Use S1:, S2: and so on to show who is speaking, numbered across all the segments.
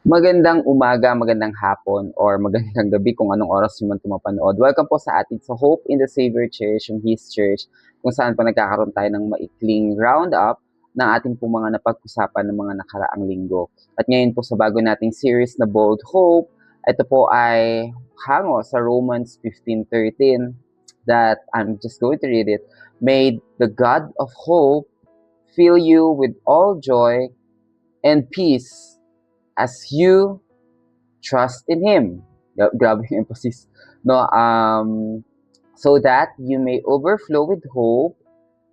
S1: Magandang umaga, magandang hapon, or magandang gabi kung anong oras nyo man ito mapanood. Welcome po sa atin sa Hope in the Savior Church, yung His Church, kung saan pa nagkakaroon tayo ng maikling roundup ng ating po mga napag-usapan ng mga nakaraang linggo. At ngayon po sa bago nating series na Bold Hope, ito po ay hango sa Romans 15:13 that I'm just going to read it. May the God of hope fill you with all joy and peace as you trust in Him. Grabe yung emphasis. No, so that you may overflow with hope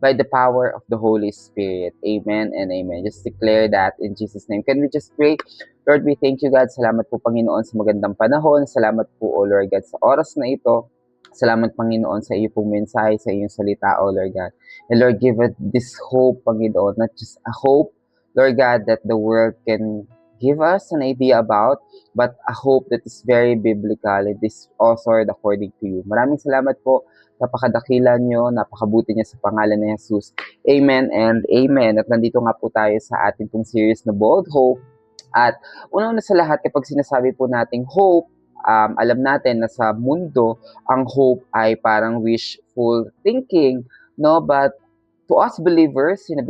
S1: by the power of the Holy Spirit. Amen and amen. Just declare that in Jesus' name. Can we just pray? Lord, we thank you, God. Salamat po, Panginoon, sa magandang panahon. Salamat po, O Lord God, sa oras na ito. Salamat, Panginoon, sa iyo pong mensahe, sa iyong salita, O Lord God. And Lord, give us this hope, Panginoon, not just a hope, Lord God, that the world can give us an idea about, but a hope that is very biblical. It is authored according to you. Maraming salamat po. Napakadakila nyo, napakabuti niya sa pangalan ni Jesus. Amen and amen. At nandito nga po tayo sa ating pong series na Bold Hope. At una-una sa lahat, kapag sinasabi po nating hope, alam natin na sa mundo, ang hope ay parang wishful thinking, no? But to us believers, in um,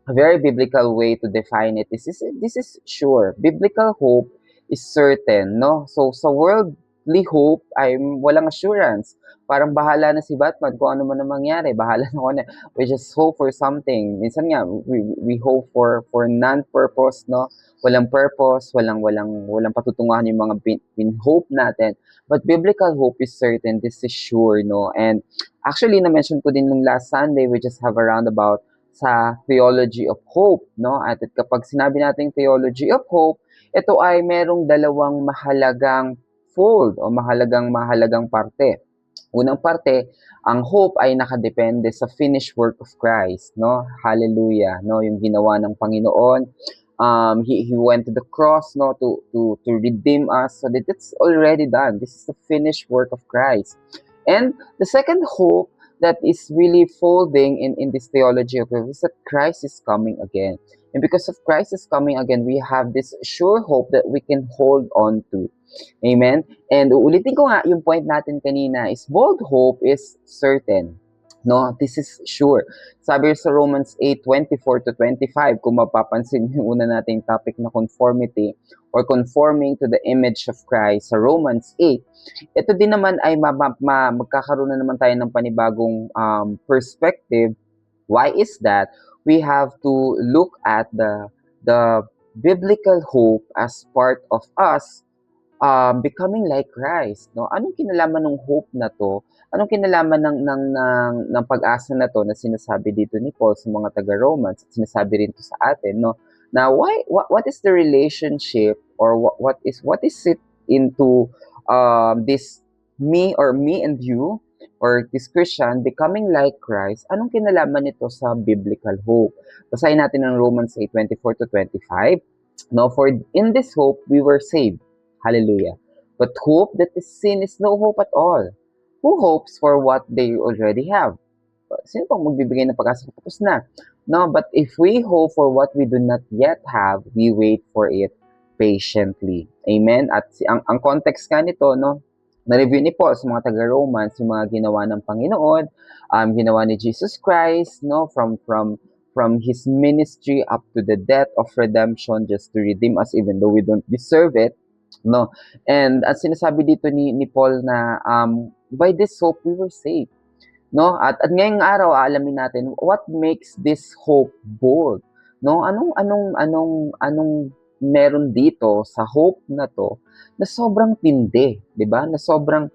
S1: a very biblical way to define it is this is sure. Biblical hope is certain, no? So sa worldly hope ay walang assurance. Parang bahala na si Batman kung ano man ang mangyari. Bahala na ako na. We just hope for something. Minsan nga, we hope for non-purpose, no? Walang purpose, walang patutunguhan yung mga hope natin. But biblical hope is certain, this is sure, no? And actually, na-mention ko din nung last Sunday, we just have a roundabout sa theology of hope, no? At kapag sinabi nating theology of hope, ito ay merong dalawang mahalagang fold o mahalagang parte. Unang parte, ang hope ay nakadepende sa finished work of Christ, no? Hallelujah, no? Yung ginawa ng Panginoon. He went to the cross, no, to redeem us, so that it's already done. This is the finished work of Christ. And the second hope that is really folding in this theology of hope is that Christ is coming again. And because of Christ is coming again, we have this sure hope that we can hold on to. Amen? And uulitin ko nga, yung point natin kanina is bold hope is certain. No, this is sure. Sabi sa Romans 8:24-25, kung mapapansin yung una nating topic na conformity or conforming to the image of Christ sa Romans 8, ito din naman ay magkakaroon na naman tayo ng panibagong perspective. Why is that? We have to look at the biblical hope as part of us becoming like Christ, no? Anong kinalaman ng hope na 'to? Anong kinalaman ng pag-asa na 'to na sinasabi dito ni Paul sa mga taga-Romans at sinasabi rin 'to sa atin, no? Na what is the relationship or what is it into this me and you or this Christian becoming like Christ? Anong kinalaman nito sa biblical hope? Basahin natin ang Romans 8:24-25. No, for in this hope we were saved. Hallelujah. But hope that is seen is no hope at all. Who hopes for what they already have? Sino pang magbibigay ng pag-asa tapos na? No, but if we hope for what we do not yet have, we wait for it patiently. Amen? At ang context nga nito, no, na-review ni Paul sa mga taga-Romans, yung mga ginawa ng Panginoon, ginawa ni Jesus Christ, no, from His ministry up to the death of redemption just to redeem us even though we don't deserve it, no? And ang sinasabi dito ni Paul na by this hope we were saved, no? At ngayong araw aalamin natin what makes this hope bold, no? Anong meron dito sa hope na to na sobrang tindi, 'di ba? Na sobrang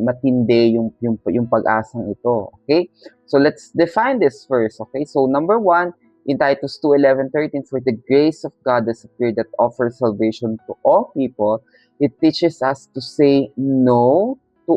S1: matindi yung pag-asang ito, okay? So let's define this first, okay? So number one, in Titus 2:11-13, for the grace of God has appeared that offers salvation to all people. It teaches us to say no to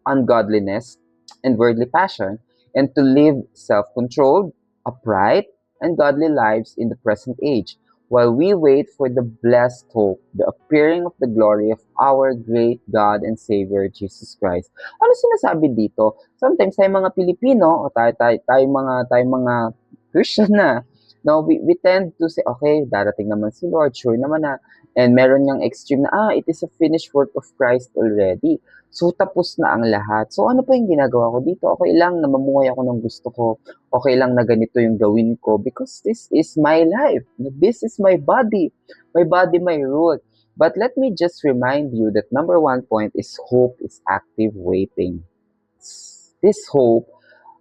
S1: ungodliness and worldly passion, and to live self-controlled, upright, and godly lives in the present age, while we wait for the blessed hope, the appearing of the glory of our great God and Savior, Jesus Christ. Ano sinasabi dito? Sometimes tayo mga Pilipino, o tayo mga Christian na, No, we tend to say, okay, darating naman si Lord, sure naman na. And meron niyang extreme na, it is a finished work of Christ already. So, tapos na ang lahat. So, ano pa yung ginagawa ko dito? Okay lang na mamuhay ako ng gusto ko. Okay lang na ganito yung gawin ko because this is my life. This is my body. My body, my rule. But let me just remind you that number one point is hope is active waiting. This hope,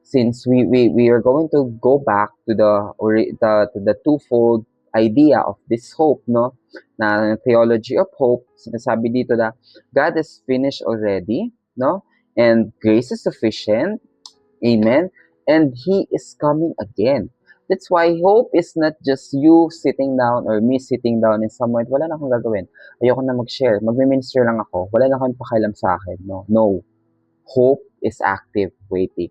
S1: since we are going to go back to the twofold idea of this hope, no, na theology of hope, sinasabi dito na God is finished already, no, and grace is sufficient, amen, and He is coming again. That's why hope is not just you sitting down or me sitting down in somewhere, wala na akong gagawin, ayoko na mag-share, magme-minister lang ako, wala na akong pakialam sa akin, no, hope is active waiting.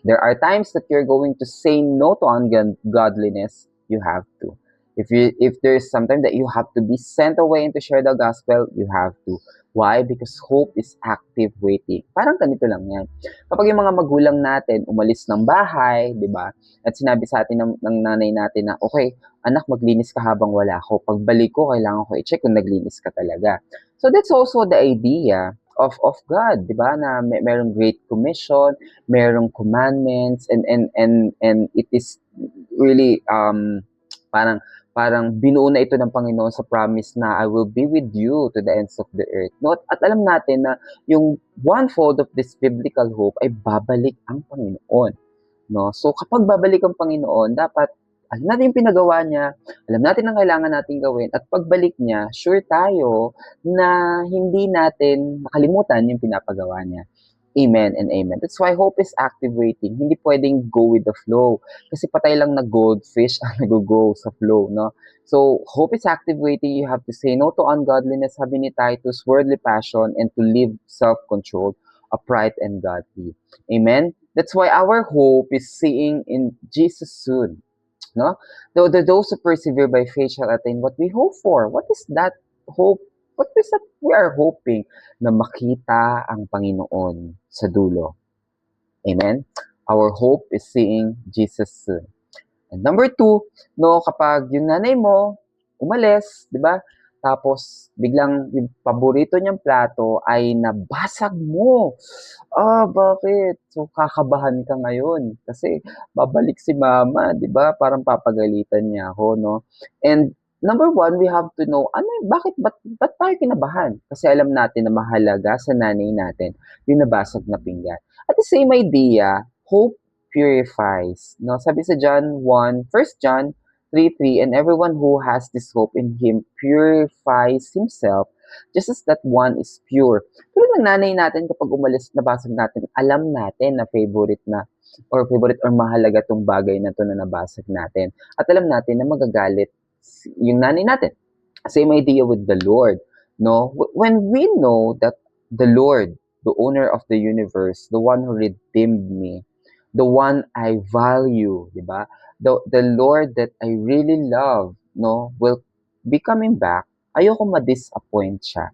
S1: There are times that you're going to say no to ungodliness. You have to. If there's sometimes that you have to be sent away and to share the gospel, you have to. Why? Because hope is active waiting. Parang ganito lang yan. Kapag yung mga magulang natin umalis ng bahay, di ba? At sinabi sa atin ng nanay natin na, okay, anak, maglinis ka habang wala ako. Pagbalik ko, kailangan ko i-check kung naglinis ka talaga. So that's also the idea of God, di ba? Na merong great commission, merong commandments, and it is really parang binuo na ito ng Panginoon sa promise na I will be with you to the ends of the earth. No? At alam natin na yung one-fold of this biblical hope ay babalik ang Panginoon. No? So kapag babalik ang Panginoon, dapat alam natin yung pinagawa niya, alam natin ang kailangan natin gawin, at pagbalik niya, sure tayo na hindi natin makalimutan yung pinapagawa niya. Amen and amen. That's why hope is active waiting. Hindi pwedeng go with the flow. Kasi patay lang na goldfish ang nag-go sa flow, no? So, hope is active waiting. You have to say no to ungodliness, sabi ni Titus, worldly passion, and to live self-controlled, upright, and godly. Amen? That's why our hope is seeing in Jesus soon. No? Those who persevere by faith shall attain what we hope for. What is that hope? What is that we are hoping? Na makita ang Panginoon sa dulo. Amen? Our hope is seeing Jesus soon. And number two, no, kapag yung nanay mo umalis, di ba? Tapos biglang yung paborito niyang plato ay nabasag mo. Bakit? So kakabahan ka ngayon kasi babalik si mama, di ba? Parang papagalitan niya ako, no? And number one, we have to know, ba't tayo kinabahan? Kasi alam natin na mahalaga sa nanay natin yung nabasag na pinggan. At the same idea, hope purifies. No, sabi sa John 1, 1 John 3:3, and everyone who has this hope in Him purifies himself just as that one is pure. Pero ng nanay natin kapag umalis, nabasag natin, alam natin na favorite or mahalaga tong bagay na to na nabasag natin. At alam natin na magagalit yung nanay natin. Same idea with the Lord. No, when we know that the Lord, the owner of the universe, the one who redeemed me, the one I value, di ba? The Lord that I really love, no, will be coming back. Ayoko ma-disappoint siya.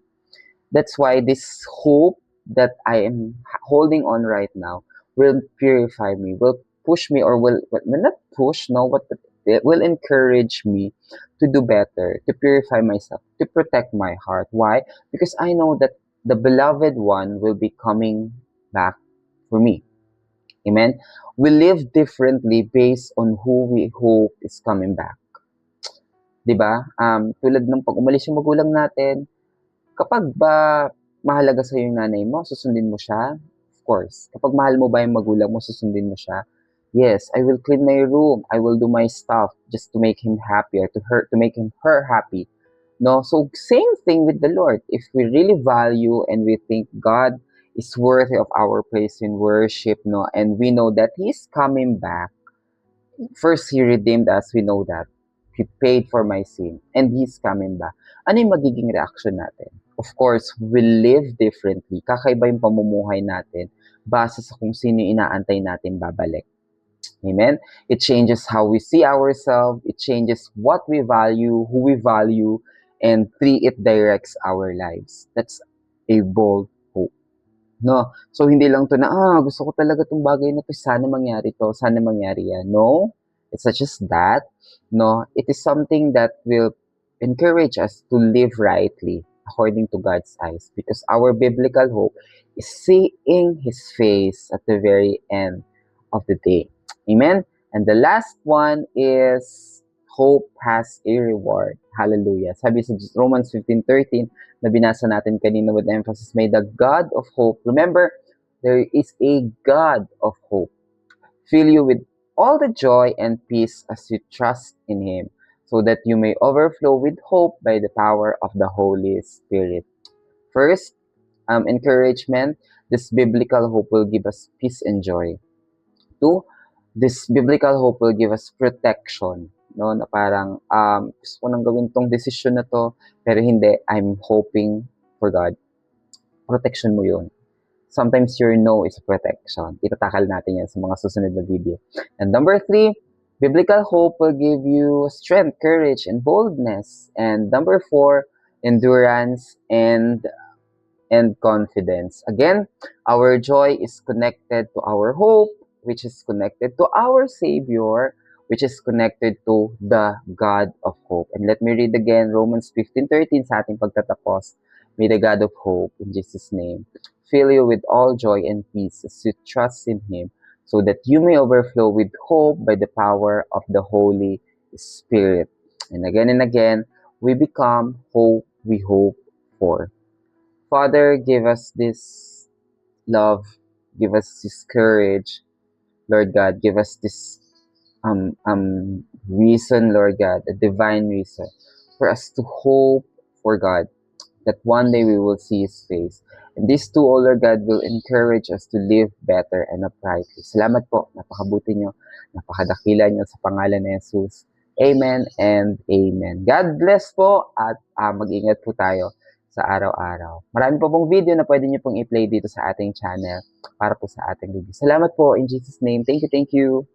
S1: That's why this hope that I am holding on right now will purify me, will push me, or will not push, no, but it will encourage me to do better, to purify myself, to protect my heart. Why? Because I know that the beloved one will be coming back for me. Amen? We live differently based on who we hope is coming back. 'Di ba? Tulad ng pag umalis yung magulang natin, kapag ba mahalaga sa yung nanay mo, susundin mo siya? Of course. Kapag mahal mo ba yung magulang mo, susundin mo siya? Yes, I will clean my room. I will do my stuff just to make him happy or to make her happy. No, so same thing with the Lord. If we really value and we think God is worthy of our praise and worship, no, and we know that He's coming back. First, He redeemed us. We know that. He paid for my sin. And He's coming back. Ano yung magiging reaction natin? Of course, we live differently. Kakaiba yung pamumuhay natin base sa kung sino yung inaantay natin babalik. Amen? It changes how we see ourselves. It changes what we value, who we value, and three, it directs our lives. That's a bold hope. No? So, hindi lang to na, gusto ko talaga tong bagay na to, sana mangyari yan. No? It's not just that, no, it is something that will encourage us to live rightly according to God's eyes, because our biblical hope is seeing His face at the very end of the day. Amen. And the last one is hope has a reward. Hallelujah. Sabi sa Romans 15:13 na binasa natin kanina with emphasis, may the God of hope. Remember, there is a God of hope. Fill you with all the joy and peace as you trust in Him, so that you may overflow with hope by the power of the Holy Spirit. First, encouragement. This biblical hope will give us peace and joy. Two, this biblical hope will give us protection. No, na parang, gusto ko nang gawin tong decision na to, pero hindi, I'm hoping for God. Protection mo yun. Sometimes your no is protection. Itatakal natin yan sa mga susunod na video. And number 3, biblical hope will give you strength, courage, and boldness. And number 4, endurance and confidence. Again, our joy is connected to our hope, which is connected to our Savior, which is connected to the God of hope. And let me read again Romans 15:13 sa ating pagtatapos. May the God of hope, in Jesus' name, fill you with all joy and peace as you trust in Him, so that you may overflow with hope by the power of the Holy Spirit. And again, we become hope we hope for. Father, give us this love, give us this courage, Lord God, give us this reason, Lord God, a divine reason for us to hope for God, that one day we will see His face. And these two, O Lord God, will encourage us to live better and uprightly. Salamat po, napakabuti nyo, napakadakila nyo sa pangalan ni Jesus. Amen and amen. God bless po at mag-ingat po tayo sa araw-araw. Marami po pong video na pwede nyo pong i-play dito sa ating channel para po sa ating review. Salamat po in Jesus' name. Thank you, thank you.